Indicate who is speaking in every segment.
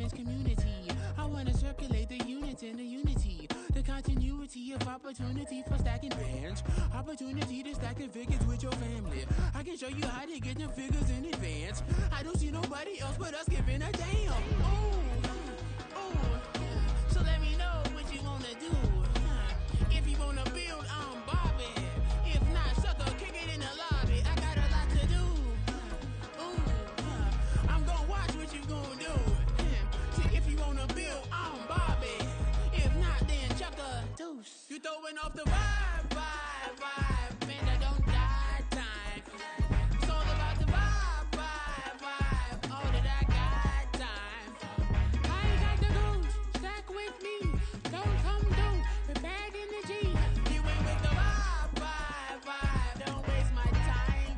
Speaker 1: this community. I wanna circulate the unity and the unity, the continuity of opportunity for stacking bands, opportunity to stack the figures with your family. I can show you how to get them figures in advance. I don't see nobody else but us giving a damn. So let me know what you wanna do. If you wanna build, I'm Bobby. If not, sucker, kick it in the lobby. I got a lot to do. I'm gonna watch what you gonna do. See, if you wanna build, I'm Bobby. If not, then chuck a deuce. You throwing off the vibe. Man, I don't die time. It's all about the vibe. All that I got time. I ain't got the goose. Stack with me. Don't come through with bad energy. You ain't with the vibe. Don't waste my time.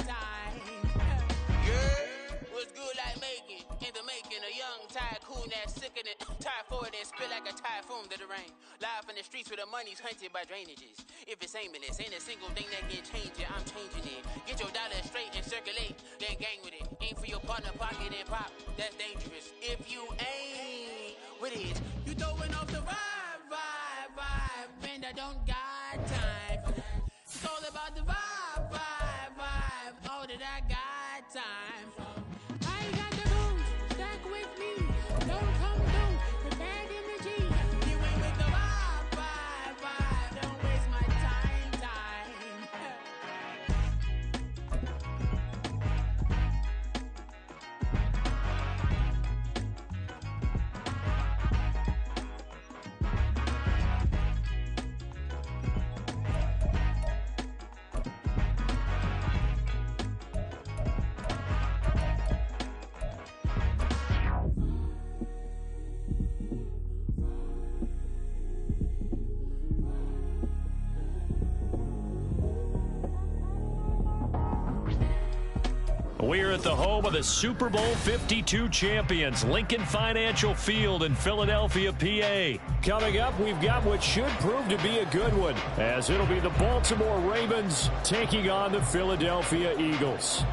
Speaker 1: Yeah, what's good like making? In the making, a young tycoon that's sickening. Tie forward and spit like a typhoon to the rain. Live in the streets where the money's hunted by drainages. If it's aimless, ain't a single thing that can change it. I'm changing it. Get your dollar straight and circulate, then gang with it. Aim for your partner, pocket and pop. That's dangerous. If you ain't with it, you throwing off the vibe. Man, I don't got time for that. It's all about the vibe. All that I got time for. I ain't got the goose. Stack with me. Don't come through with bad energy. You ain't with the vibe. Don't waste my time.
Speaker 2: We're at the home of the Super Bowl 52 champions, Lincoln Financial Field in Philadelphia, PA. Coming up, we've got what should prove to be a good one, as it'll be the Baltimore Ravens taking on the Philadelphia Eagles.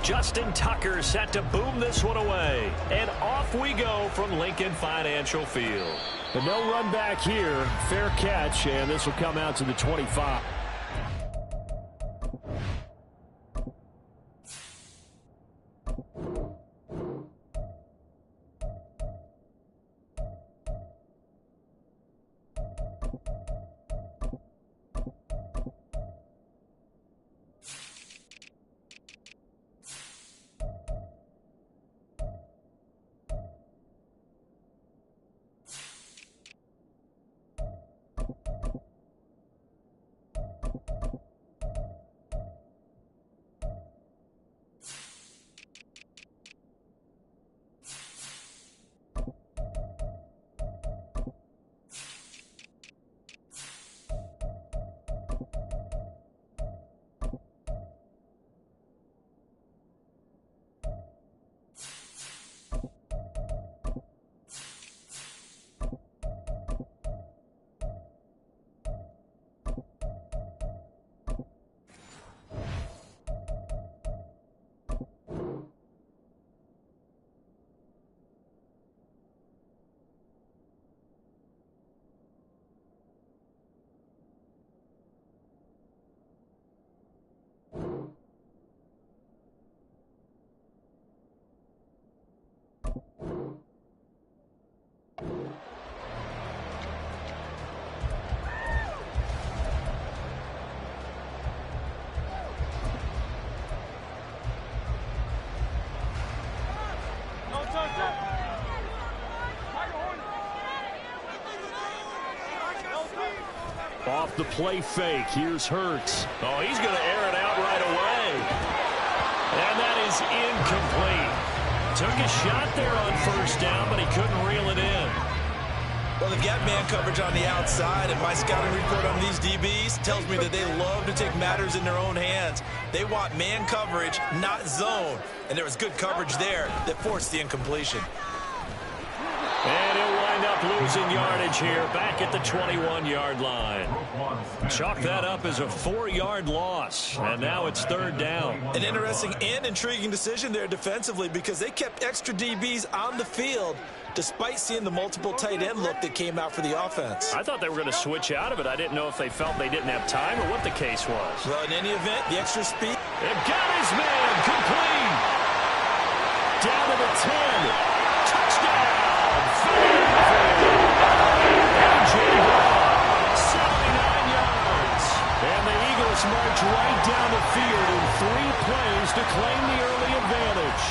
Speaker 2: Justin Tucker set to boom this one away. And off we go from Lincoln Financial Field. But no run back here. Fair catch, and this will come out to the 25. Off the play fake. Here's Hurts. Oh, he's going to air it out right away. And that is incomplete. Took a shot there on first down, but he couldn't reel it in.
Speaker 3: Well, they've got man coverage on the outside, and my scouting report on these DBs tells me that they love to take matters in their own hands. They want man coverage, not zone. And there was good coverage there that forced the incompletion.
Speaker 2: losing yardage here back at the 21-yard line. Chalk that up as a 4-yard loss, and now it's 3rd down.
Speaker 3: An interesting and intriguing decision there defensively because they kept extra DBs on the field despite seeing the multiple tight end look that came out for the offense.
Speaker 2: I thought they were going to switch out of it. I didn't know if they felt they didn't have time or what the case was.
Speaker 3: Well, in any event, the extra speed.
Speaker 2: They've got his man complete. Down to the 10. Touchdown. A.J. Brown, 79 yards. And the Eagles march right down the field in 3 plays to claim the early advantage.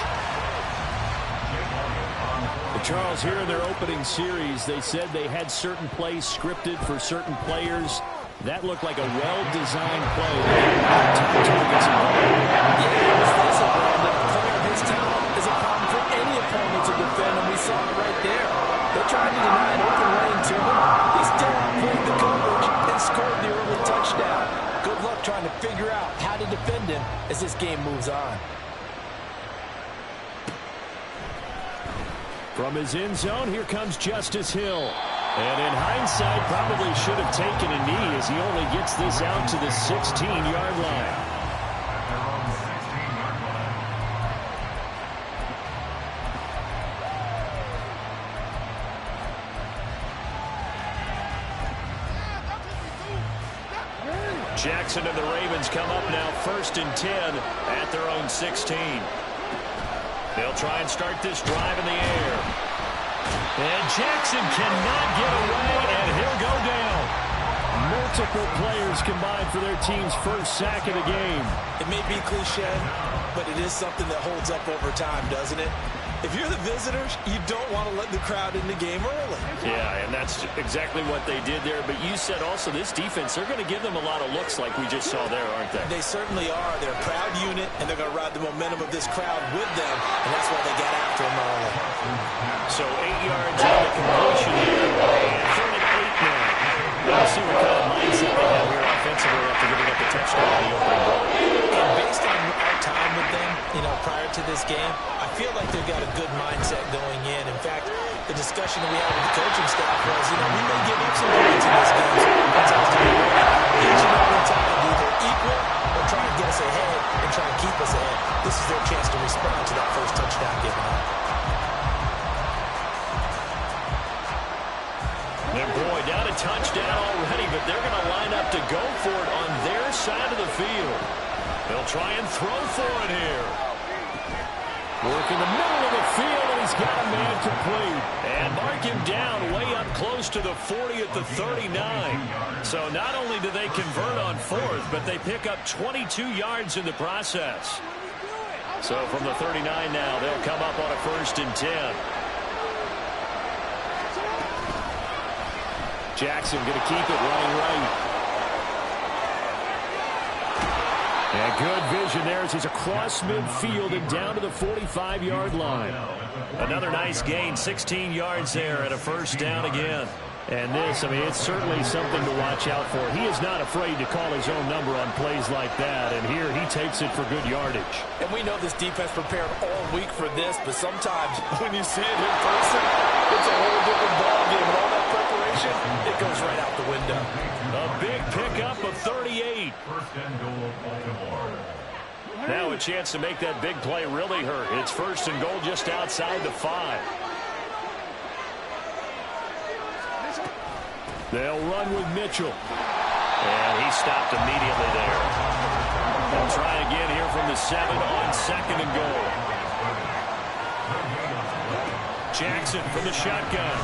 Speaker 2: Charles, here in their opening series, they said they had certain plays scripted for certain players. That looked like a well-designed play.
Speaker 4: His talent is a problem for any opponent to defend, and we saw it right there. They tried to deny an open lane to him. He still outplayed the coverage and scored the early touchdown. Good luck trying to figure out how to defend him as this game moves on.
Speaker 2: From his end zone, here comes Justice Hill. And in hindsight, probably should have taken a knee as he only gets this out to the 16-yard line. Jackson and the Ravens come up now 1st and 10 at their own 16. They'll try and start this drive in the air. And Jackson cannot get away, and he'll go down. Multiple players combined for their team's first sack of the game.
Speaker 3: It may be cliche, but it is something that holds up over time, doesn't it? If you're the visitors, you don't want to let the crowd in the game early.
Speaker 2: Yeah, and that's exactly what they did there. But you said also this defense, they're going to give them a lot of looks like we just saw there, aren't they?
Speaker 3: They certainly are. They're a proud unit, and they're going to ride the momentum of this crowd with them, and that's why they got after them early.
Speaker 2: So 8 yards on the completion here, and 3rd and 8 now. We'll see what kind of mindset they have here offensively after giving up the touchdown on the opening goal.
Speaker 3: And based on our time with them, prior to this game, I feel like they've got a good mindset going in. In fact, the discussion that we had with the coaching staff was, we may give up some points in this game. So it's us to be each and every time either equal or try to get us ahead and try to keep us ahead. This is their chance to respond to that first touchdown given up.
Speaker 2: And boy, down a touchdown already, but they're going to line up to go for it on their side of the field. They'll try and throw for it here. Work in the middle of the field, and he's got a man complete. And mark him down way up close to the 40 at the 39. So not only do they convert on 4th, but they pick up 22 yards in the process. So from the 39 now, they'll come up on a 1st and 10. Jackson going to keep it running right. And good vision there as he's across midfield and down to the 45-yard line. Another nice gain, 16 yards there and a 1st down again. And this, it's certainly something to watch out for. He is not afraid to call his own number on plays like that, and here he takes it for good yardage.
Speaker 4: And we know this defense prepared all week for this, but sometimes when you see it in person, it's a whole different ballgame, and all that preparation, it goes right out the window.
Speaker 2: A big pickup of 38. Now a chance to make that big play really hurt. It's 1st and goal just outside the 5. They'll run with Mitchell. And he stopped immediately there. They'll try again here from the 7 on 2nd and goal. Jackson from the shotgun.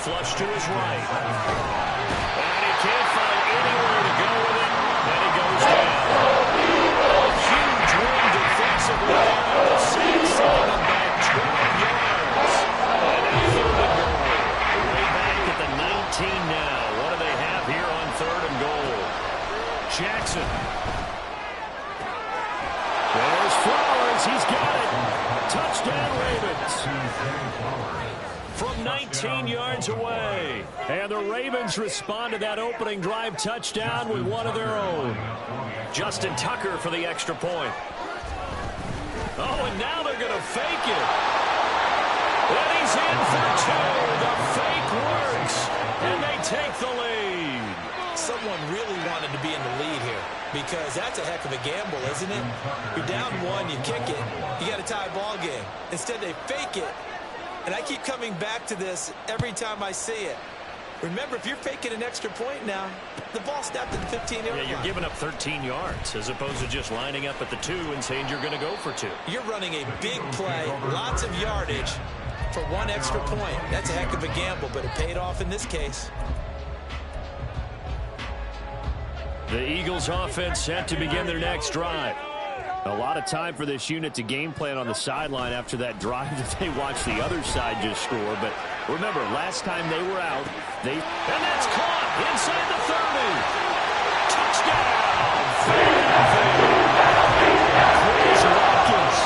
Speaker 2: Flush to his right. And he can't find anywhere to go with it. And he goes down. A huge win defensively. The Saints sending him back 12 yards. And now 3rd and goal. Way back at the 19 now. What do they have here on 3rd and goal? Jackson. There's Flowers. He's got it. Touchdown Ravens. From 19 yards away. And the Ravens respond to that opening drive touchdown with one of their own. Justin Tucker for the extra point. Oh, and now they're going to fake it. And he's in for 2. The fake works, and they take the lead.
Speaker 3: Someone really wanted to be in the lead here because that's a heck of a gamble, isn't it? You're down one, you kick it, you got a tie ball game. Instead, they fake it. And I keep coming back to this every time I see it. Remember, if you're faking an extra point now, the ball snapped at the 15-yard line.
Speaker 2: Yeah, you're giving up 13 yards as opposed to just lining up at the 2 and saying you're going to go for 2.
Speaker 3: You're running a big play, lots of yardage for one extra point. That's a heck of a gamble, but it paid off in this case.
Speaker 2: The Eagles offense set to begin their next drive. A lot of time for this unit to game plan on the sideline after that drive that they watched the other side just score. But remember, last time they were out, and that's caught inside the 30. Touchdown! Chris Watkins,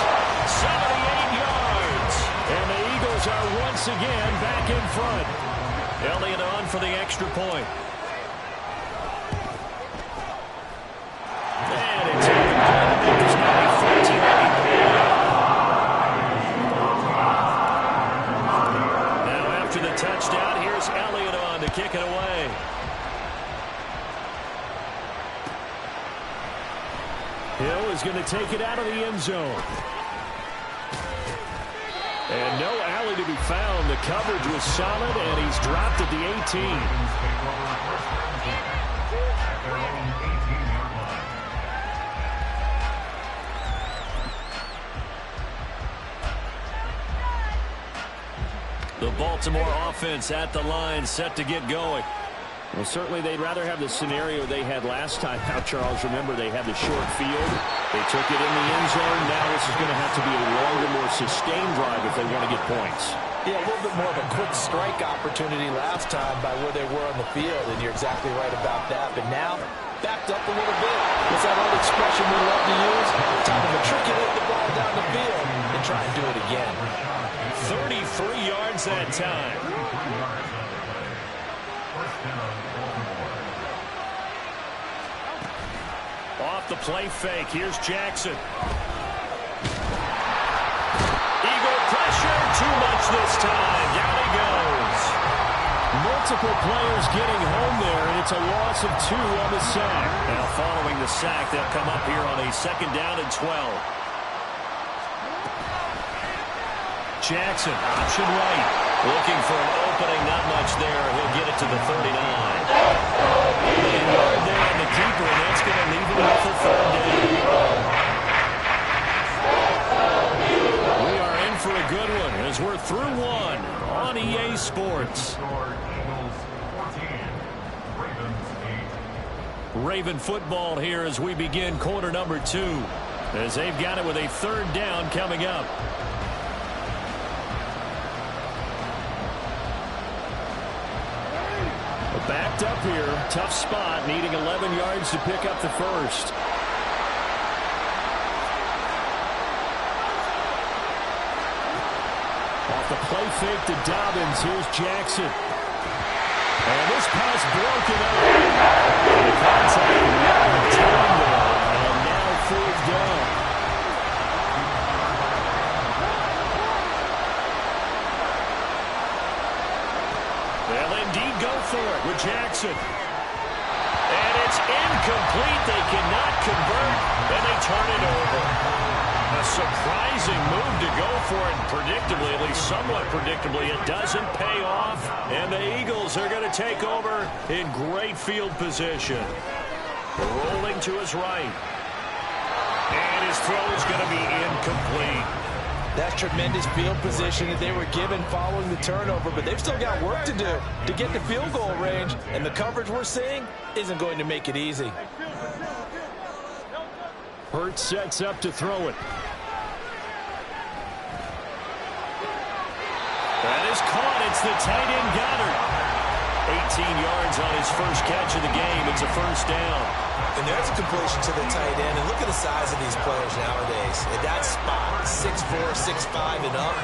Speaker 2: 78 yards. And the Eagles are once again back in front. Elliott on for the extra point. And it's now after the touchdown, here's Elliott on to kick it away. Hill is going to take it out of the end zone. And no alley to be found. The coverage was solid, and he's dropped at the 18. The Baltimore offense at the line, set to get going. Well, certainly they'd rather have the scenario they had last time. Now, Charles, remember they had the short field. They took it in the end zone. Now this is going to have to be a longer, more sustained drive if they want to get points.
Speaker 4: Yeah, a little bit more of a quick strike opportunity last time by where they were on the field, and you're exactly right about that. But now, backed up a little bit. What's that old expression we love to use? Time to matriculate the ball down the field and try and do it again.
Speaker 2: 33 yards that time. Off the play fake. Here's Jackson. Eagle pressure. Too much this time. Down he goes. Multiple players getting home there, and it's a loss of 2 on the sack. Now following the sack, they'll come up here on a 2nd down and 12. Jackson, option right. Looking for an opening, not much there. He'll get it to the 39. And yard there on the keeper, and that's going to leave him with the 3rd down. We are in for a good one as we're through one on EA Sports. Raven football here as we begin quarter number 2, as they've got it with a 3rd down coming up. Backed up here, tough spot, needing 11 yards to pick up the first. Off the play fake to Dobbins, here's Jackson. And this pass broken up. The contact well turned, and now 4th down. They'll indeed go for it with Jackson. And it's incomplete. They cannot convert, and they turn it over. A surprising move to go for it. Predictably, at least somewhat predictably, it doesn't pay off. And the Eagles are going to take over in great field position. Rolling to his right. And his throw is going to be incomplete.
Speaker 4: That's tremendous field position that they were given following the turnover, but they've still got work to do to get to field goal range, and the coverage we're seeing isn't going to make it easy.
Speaker 2: Hurts sets up to throw it. That is caught. It's the tight end Goddard. 18 yards on his first catch of the game. It's a 1st down.
Speaker 3: And there's a completion to the tight end. And look at the size of these players nowadays. At that spot, 6'4", 6'5", and up.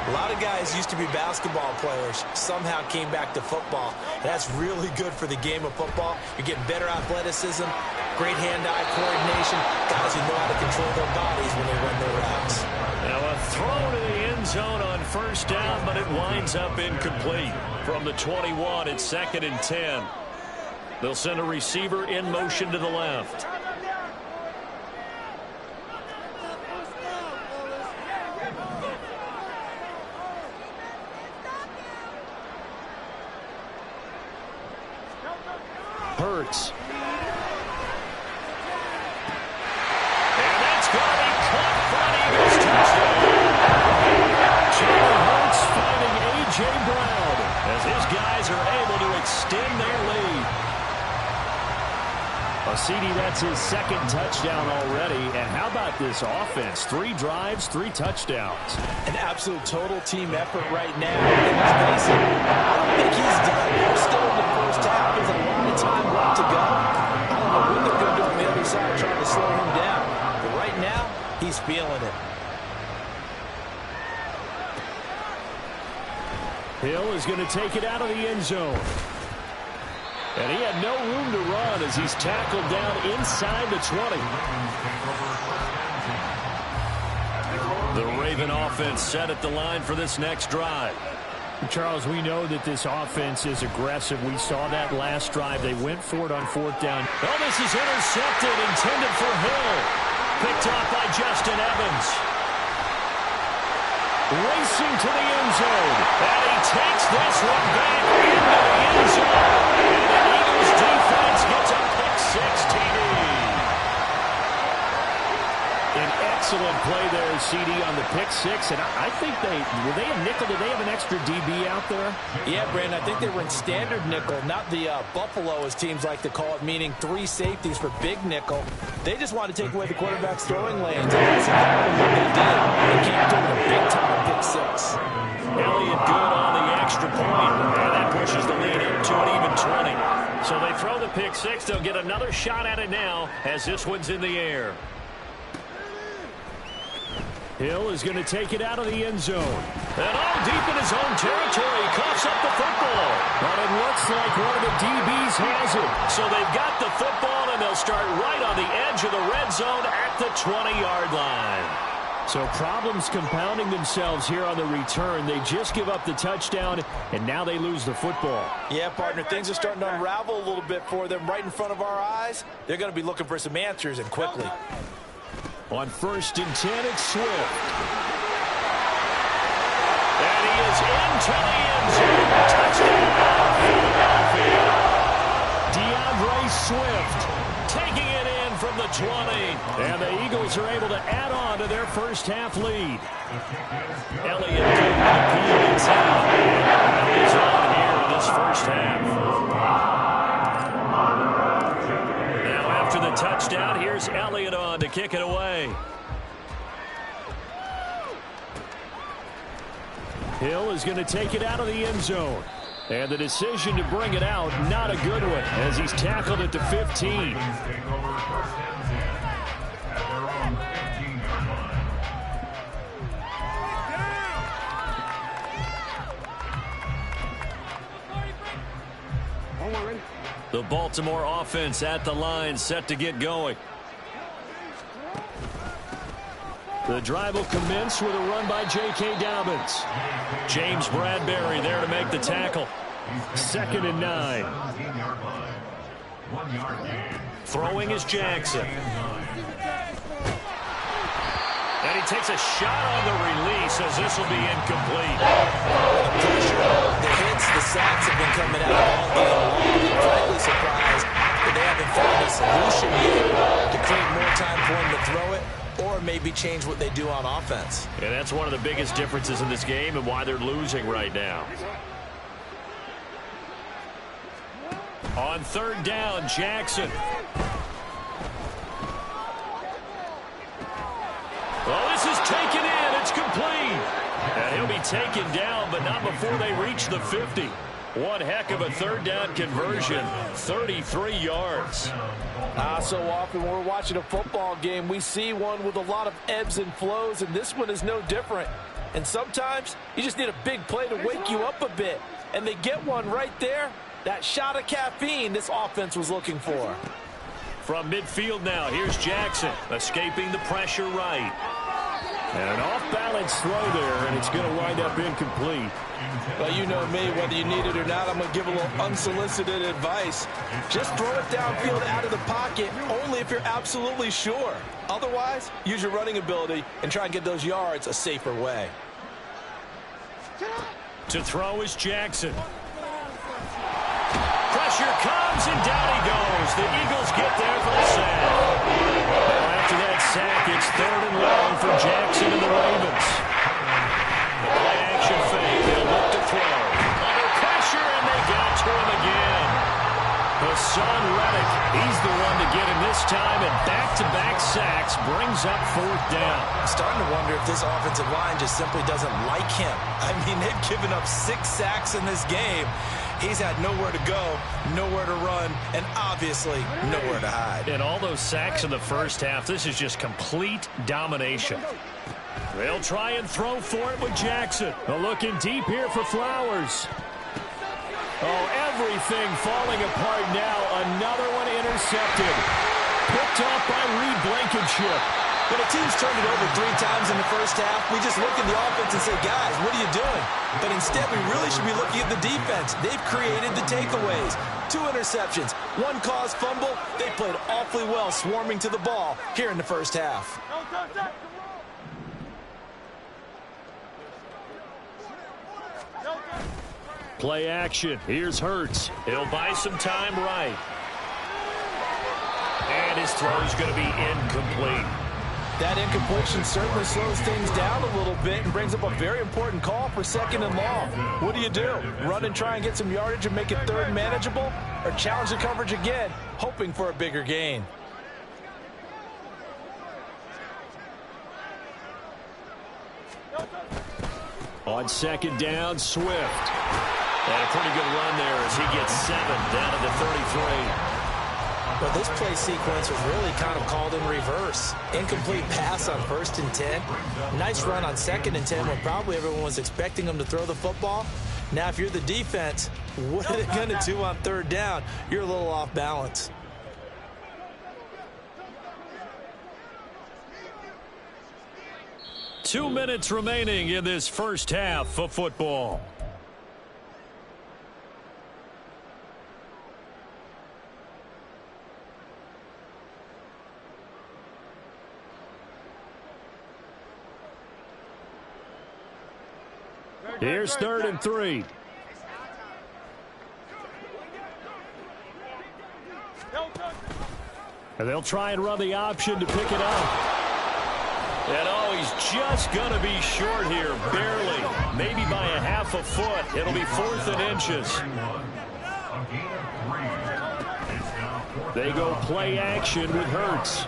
Speaker 3: A lot of guys used to be basketball players, somehow came back to football. And that's really good for the game of football. You're getting better athleticism, great hand-eye coordination, guys who know how to control their bodies when they run their routes.
Speaker 2: Now A throw to the end zone on first down, but it winds up incomplete. From the 21, it's 2nd and 10. They'll send a receiver in motion to the left. Hurts. And that's going to be caught for an Eagles touchdown. Jalen Hurts finding A.J. Brown as his guys are able to extend their lead.
Speaker 5: Well, CD, that's his 2nd touchdown already. And how about this offense? 3 drives, 3 touchdowns.
Speaker 4: An absolute total team effort right now. And let's face it, I don't think he's done. We're still in the first half. There's a lot of time left to go. I don't know what they're going to do on the other side trying to slow him down. But right now, he's feeling it.
Speaker 2: Hill is going to take it out of the end zone. And he had no room to run as he's tackled down inside the 20. The Raven offense set at the line for this next drive.
Speaker 5: Charles, we know that this offense is aggressive. We saw that last drive. They went for it on 4th down.
Speaker 2: Oh, this is intercepted, intended for Hill. Picked off by Justin Evans. Racing to the end zone. And he takes this one back into the end zone. And the Eagles defense gets a pick-6 TD.
Speaker 5: An excellent play there, CD, on the pick-6. And I think were they a nickel? Did they have an extra DB out there?
Speaker 4: Yeah, Brandon, I think they were in standard nickel, not the Buffalo, as teams like to call it, meaning 3 safeties for big nickel. They just want to take away the quarterback's throwing lanes. And that's exactly what they did. They came through with a big-time pick-6.
Speaker 2: Elliott good on the extra point. And that pushes the lead up to an even 20. So they throw the pick-6. They'll get another shot at it now as this one's in the air.
Speaker 5: Hill is going to take it out of the end zone.
Speaker 2: And all deep in his own territory, coughs up the football.
Speaker 5: But it looks like one of the DBs has it.
Speaker 2: So they've got the football, and they'll start right on the edge of the red zone at the 20-yard line.
Speaker 5: So problems compounding themselves here on the return. They just give up the touchdown, and now they lose the football.
Speaker 4: Yeah, partner, things are starting to unravel a little bit for them right in front of our eyes. They're going to be looking for some answers, and quickly.
Speaker 2: On 1st and 10, it's Swift. And he is into the end zone. Touchdown, Philadelphia. DeAndre Swift taking it in from the 20.
Speaker 5: And the Eagles are able to add on to their first half lead.
Speaker 2: Elliott good with a PAT. He's on here in this first half. After the touchdown, here's Elliott on to kick it away.
Speaker 5: Hill is going to take it out of the end zone. And the decision to bring it out, not a good one, as he's tackled at the 15.
Speaker 2: The Baltimore offense at the line, set to get going.
Speaker 5: The drive will commence with a run by J.K. Dobbins.
Speaker 2: James Bradbury there to make the tackle.
Speaker 5: 2nd and 9.
Speaker 2: Throwing is Jackson. And he takes a shot on the release as this will be incomplete.
Speaker 4: The hits, the sacks have been coming out all game long. I'm frankly surprised that they haven't found a solution yet to create more time for him to throw it or maybe change what they do on offense.
Speaker 2: And that's one of the biggest differences in this game and why they're losing right now. On 3rd down, Jackson. Oh, this is taken in. It's complete. And he'll be taken down, but not before they reach the 50. One heck of a 3rd down conversion. 33 yards.
Speaker 4: So often when we're watching a football game, we see one with a lot of ebbs and flows, and this one is no different. And sometimes you just need a big play to wake you up a bit. And they get one right there. That shot of caffeine this offense was looking for.
Speaker 2: From midfield now, here's Jackson, escaping the pressure right.
Speaker 5: And an off-balance throw there, and it's going to wind up incomplete.
Speaker 4: Well, you know me, whether you need it or not, I'm going to give a little unsolicited advice. Just throw it downfield out of the pocket, only if you're absolutely sure. Otherwise, use your running ability and try and get those yards a safer way.
Speaker 5: To throw is Jackson. Pressure comes, and down he goes. The Eagles get there for the sack. Well, after that sack, it's 3rd and long for Jackson and the Ravens. Play action fake. They'll look to throw. Under pressure, and they got to him again. Hassan Reddick, he's the one to get him this time, and back-to-back sacks brings up 4th down.
Speaker 4: I'm starting to wonder if this offensive line just simply doesn't like him. I mean, they've given up 6 sacks in this game. He's had nowhere to go, nowhere to run, and obviously nowhere to hide.
Speaker 5: And all those sacks in the first half, this is just complete domination. They'll try and throw for it with Jackson. Looking deep here for Flowers. Oh, everything falling apart now. Another one intercepted. Picked off by Reed Blankenship.
Speaker 4: When a team's turned it over 3 times in the first half, we just look at the offense and say, guys, what are you doing? But instead, we really should be looking at the defense. They've created the takeaways. 2 interceptions, 1 caused fumble. They played awfully well swarming to the ball here in the first half.
Speaker 5: Play action. Here's Hurts. He'll buy some time right. And his throw's going to be incomplete.
Speaker 4: That incompletion certainly slows things down a little bit and brings up a very important call for 2nd and long. What do? Run and try and get some yardage and make it 3rd manageable? Or challenge the coverage again, hoping for a bigger gain?
Speaker 5: On 2nd down, Swift. And a pretty good run there as he gets 7 down to the 33.
Speaker 3: Well, this play sequence was really kind of called in reverse. Incomplete pass on 1st and 10. Nice run on 2nd and 10 when probably everyone was expecting him to throw the football. Now, if you're the defense, what are they going to do on 3rd down? You're a little off balance.
Speaker 5: Two minutes remaining in this first half of football. Here's 3rd and 3. And they'll try and run the option to pick it up. And oh, he's just going to be short here, barely. Maybe by a half a foot. It'll be 4th and inches. They go play action with Hurts.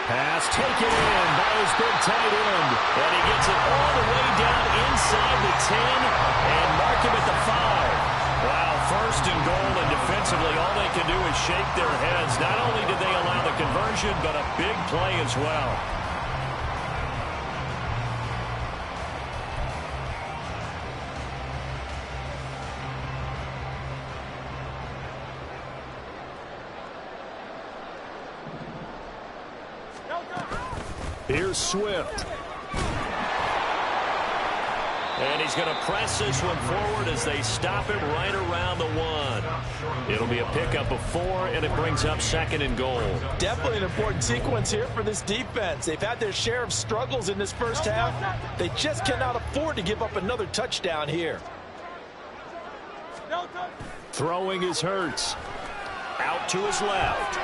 Speaker 5: Pass taken in by his big tight end. And he gets it all the way down inside the 10 and mark him at the 5. Wow, 1st and goal, and defensively all they can do is shake their heads. Not only did they allow the conversion, but a big play as well. Here's Swift. And he's going to press this one forward as they stop him right around the 1. It'll be a pickup of 4, and it brings up 2nd and goal.
Speaker 4: Definitely an important sequence here for this defense. They've had their share of struggles in this first half. They just cannot afford to give up another touchdown here.
Speaker 5: Throwing is Hurts. Out to his left.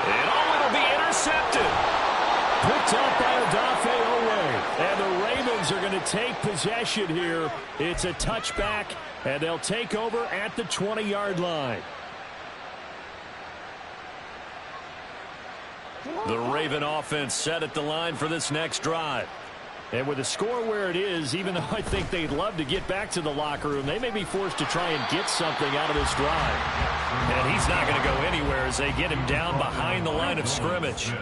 Speaker 5: And oh, it'll be intercepted. Picked up by Odafe Oweh. And the Ravens are going to take possession here. It's a touchback, and they'll take over at the 20-yard line. The Raven offense set at the line for this next drive. And with the score where it is, even though I think they'd love to get back to the locker room, they may be forced to try and get something out of this drive. And he's not going to go anywhere as they get him down behind the line of scrimmage.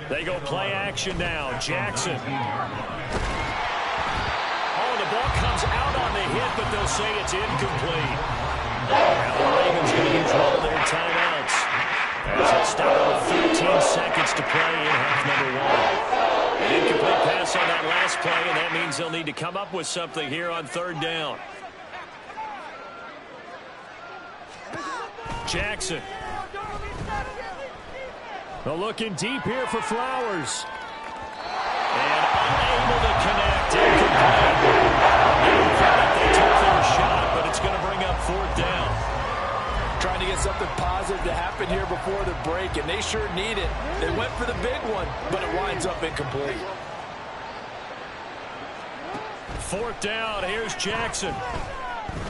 Speaker 5: They go play action now. Jackson. Oh, the ball comes out on the hit, but they'll say it's incomplete. Now the Ravens going to use all their timeouts.
Speaker 2: as he'll stop it with 13 seconds to play in half number one. An incomplete pass on that last play, and that means they'll need to come up with something here on third down. Jackson. They're looking deep here for Flowers. And unable to connect. Incomplete. They took their shot, but it's going to bring up fourth down.
Speaker 4: Trying to get something positive to happen here before the break, and they sure need it. They went for the big one, but it winds up incomplete.
Speaker 2: Fourth down, here's Jackson.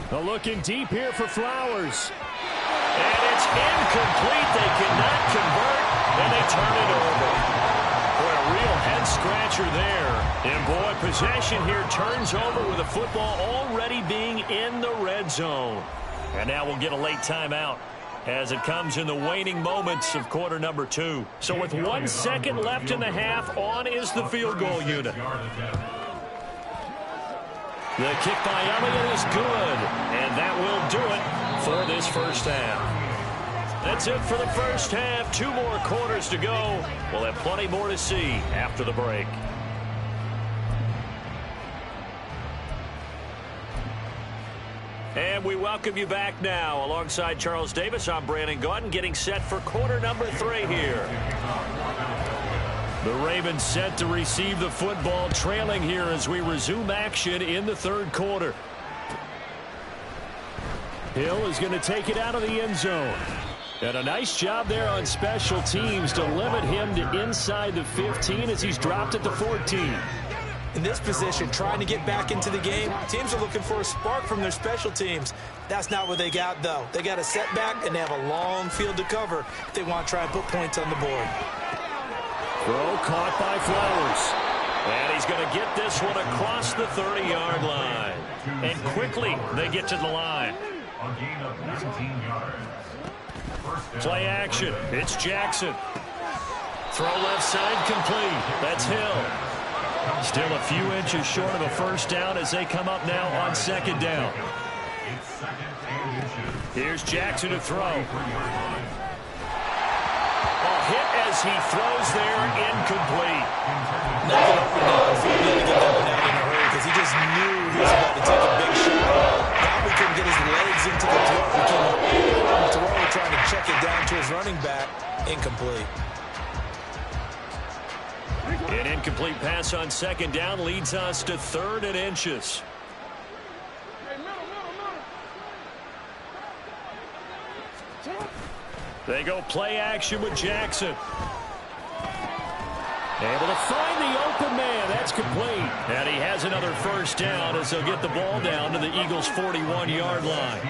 Speaker 2: They're looking deep here for Flowers. And it's incomplete. They cannot convert, and they turn it over. Boy, a real head-scratcher there. And, boy, possession here turns over with the football already being in the red zone. And now we'll get a late timeout as it comes in the waning moments of quarter number 2. So with 1 second left in the half, on is the field goal unit. The kick by Elliott is good, and that will do it for this first half. That's it for the first half. 2 more quarters to go. We'll have plenty more to see after the break. And we welcome you back now. Alongside Charles Davis, I'm Brandon Gaudin, getting set for quarter number 3 here. The Ravens set to receive the football, trailing here as we resume action in the third quarter. Hill is going to take it out of the end zone. And a nice job there on special teams to limit him to inside the 15 as he's dropped at the 14.
Speaker 3: In this position, trying to get back into the game, teams are looking for a spark from their special teams. That's not what they got, though. They got a setback, and they have a long field to cover if they want to try and put points on the board.
Speaker 2: Throw caught by Flowers. And he's going to get this one across the 30-yard line. And quickly, they get to the line. Play action. It's Jackson. Throw left side complete. That's Hill. Still a few inches short of a first down as they come up now on second down. Here's Jackson to throw. Hit as he throws there, incomplete.
Speaker 3: Nothing open down, so he had to get that one out in a hurry because he just knew he was about to take a big shot. Now we couldn't get his legs into the throw. We came throw trying to check it down to his running back. Incomplete.
Speaker 2: An incomplete pass on second down leads us to 3rd and inches. They go play action with Jackson. Able to find the open man. That's complete. And he has another first down as they'll get the ball down to the Eagles' 41-yard line.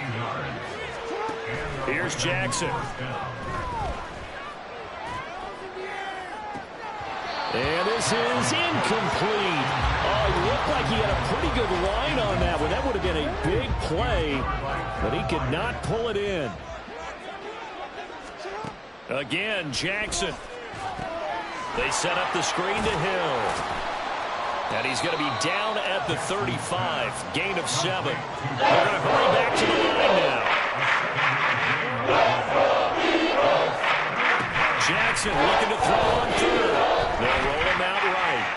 Speaker 2: Here's Jackson. And this is incomplete. Oh, it looked like he had a pretty good line on that one. That would have been a big play, but he could not pull it in. Again, Jackson. They set up the screen to Hill. And he's going to be down at the 35. Gain of 7. They're going to hurry back to the line now. Jackson looking to throw on 3rd. They'll roll him out right.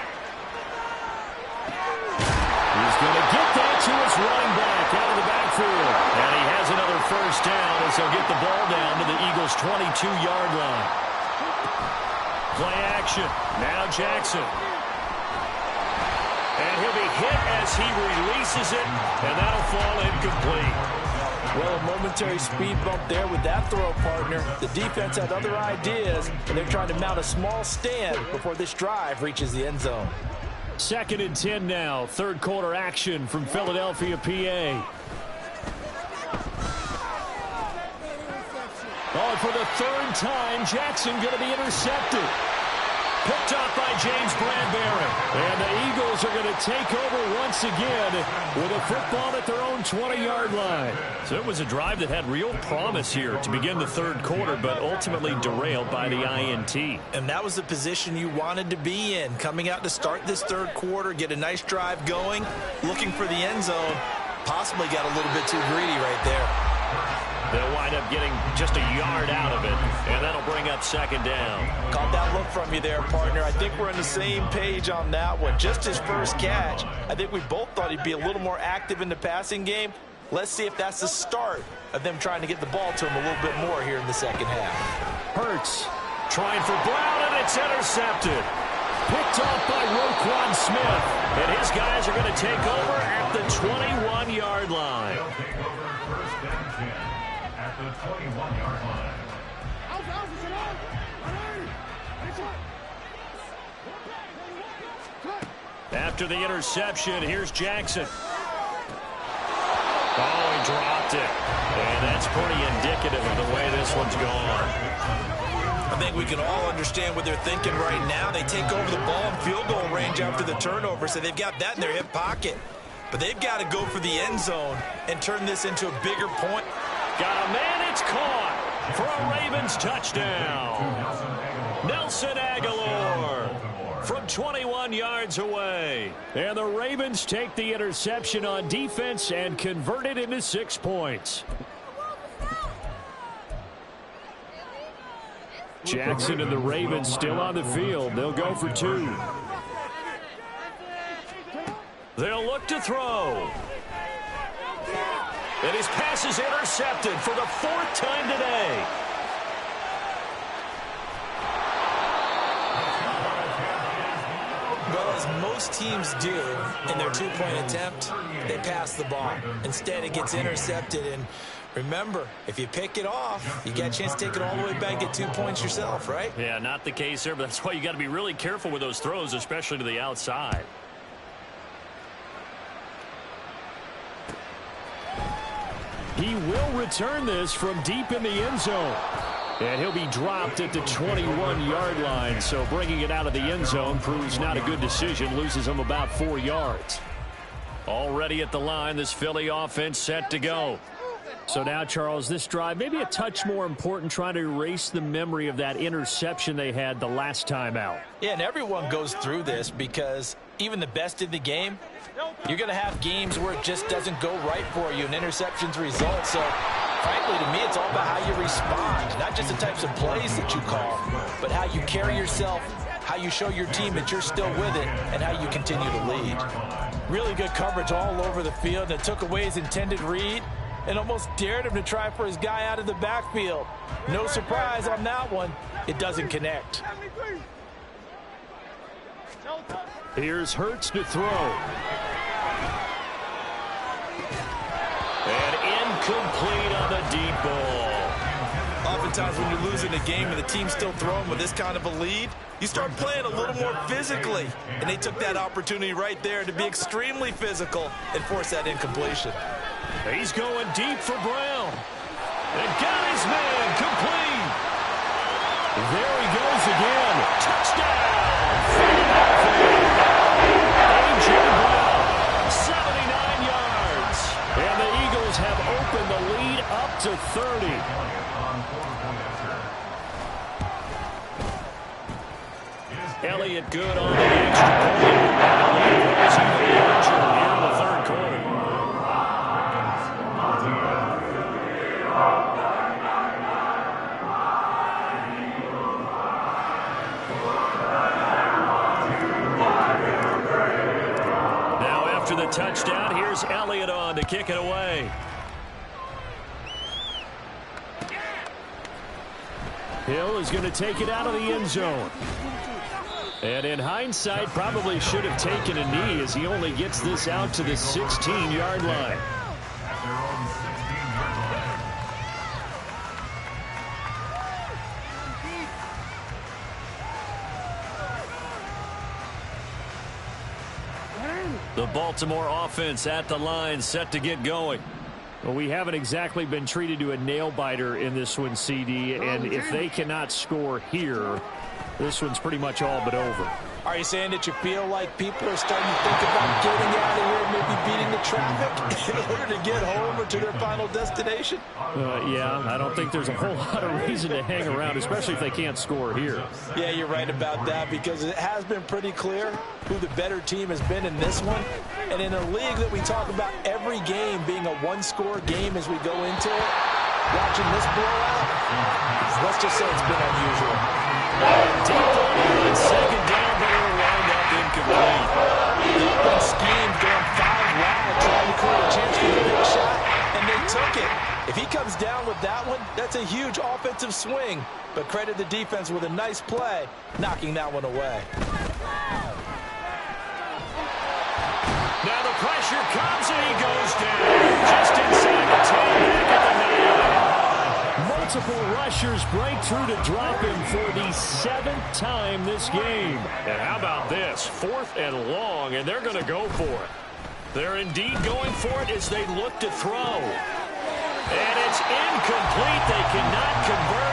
Speaker 2: He's going to get that to his running back out of the backfield. And he has another first down as they'll get the ball down to the Eagles' 22-yard line. Play action. Now Jackson. And he'll be hit as he releases it, and that'll fall incomplete.
Speaker 4: Well, a momentary speed bump there with that throw, partner. The defense had other ideas, and they're trying to mount a small stand before this drive reaches the end zone.
Speaker 2: 2nd and 10 now. Third quarter action from Philadelphia, PA. Oh, for the 3rd time, Jackson going to be intercepted. Picked up by James Bradbury. And the Eagles are going to take over once again with a football at their own 20-yard line. So it was a drive that had real promise here to begin the third quarter, but ultimately derailed by the INT.
Speaker 3: And that was the position you wanted to be in. Coming out to start this third quarter, get a nice drive going, looking for the end zone. Possibly got a little bit too greedy right there.
Speaker 2: They'll wind up getting just a yard out of it, and that'll bring up second down.
Speaker 3: Caught that look from you there, partner. I think we're on the same page on that one. Just his first catch, I think we both thought he'd be a little more active in the passing game. Let's see if that's the start of them trying to get the ball to him a little bit more here in the second half.
Speaker 2: Hurts trying for Brown, and it's intercepted. Picked off by Roquan Smith. And his guys are going to take over at the 21-yard line.
Speaker 6: At the 21-yard line.
Speaker 2: After the interception, here's Jackson. Oh, he dropped it. And that's pretty indicative of the way this one's gone.
Speaker 3: I think we can all understand what they're thinking right now. They take over the ball in field goal range after the turnover, so they've got that in their hip pocket. But they've got to go for the end zone and turn this into a bigger point.
Speaker 2: Got a man, it's caught for a Ravens touchdown. Nelson Aguilar from 21 yards away. And the Ravens take the interception on defense and convert it into 6 points. Jackson and the Ravens still on the field. They'll go for 2. They'll look to throw. And his pass is intercepted for the 4th time today.
Speaker 3: Well, as most teams do in their 2-point attempt, they pass the ball. Instead, it gets intercepted. And remember, if you pick it off, you got a chance to take it all the way back and get 2 points yourself, right?
Speaker 2: Yeah, not the case there, but that's why you got to be really careful with those throws, especially to the outside. He will return this from deep in the end zone. And he'll be dropped at the 21-yard line, so bringing it out of the end zone proves not a good decision, loses him about 4 yards. Already at the line, this Philly offense set to go. So now, Charles, this drive, maybe a touch more important, trying to erase the memory of that interception they had the last time out.
Speaker 3: Yeah, and everyone goes through this because even the best in the game, you're going to have games where it just doesn't go right for you, and interceptions result. So, frankly, to me, it's all about how you respond, not just the types of plays that you call, but how you carry yourself, how you show your team that you're still with it, and how you continue to lead. Really good coverage all over the field that took away his intended read and almost dared him to try for his guy out of the backfield. No surprise on that one. It doesn't connect.
Speaker 2: Here's Hurts to throw. And incomplete on the deep ball.
Speaker 3: Oftentimes when you're losing a game and the team's still throwing with this kind of a lead, you start playing a little more physically. And they took that opportunity right there to be extremely physical and force that incompletion.
Speaker 2: He's going deep for Brown. And got his man complete. There he goes again. Touchdown. A.J. Brown, 79 yards. And the Eagles have opened the lead up to 30. Elliott good on the extra point. He's injured here in the 3rd quarter. Now after the touchdown, here's Elliott on to kick it away. Hill is going to take it out of the end zone. And in hindsight, probably should have taken a knee as he only gets this out to the 16-yard line. The Baltimore offense at the line, set to get going. Well, we haven't exactly been treated to a nail-biter in this one, CD, and if they cannot score here, this one's pretty much all but over.
Speaker 3: Are you saying that you feel like people are starting to think about getting out of here, maybe beating the traffic in order to get home or to their final destination?
Speaker 2: Yeah, I don't think there's a whole lot of reason to hang around, especially if they can't score here.
Speaker 3: Yeah, you're right about that because it has been pretty clear who the better team has been in this one. And in a league that we talk about every game being a one-score game as we go into it,
Speaker 4: Watching this blowout, let's just say it's been unusual.
Speaker 5: Deep throw on second down, but it'll wind up incomplete.
Speaker 4: One scheme going 5 wide, trying to create a chance for the big shot, and they took it. If he comes down with that one, that's a huge offensive swing. But credit the defense with a nice play, knocking that one away.
Speaker 5: Now the pressure comes and he goes down. Just inside the 10, back at the 9.
Speaker 2: Multiple rushers break through to drop him for the 7th time this game.
Speaker 5: And how about this? 4th and long, and they're going to go for it. They're indeed going for it as they look to throw. And it's incomplete. They cannot convert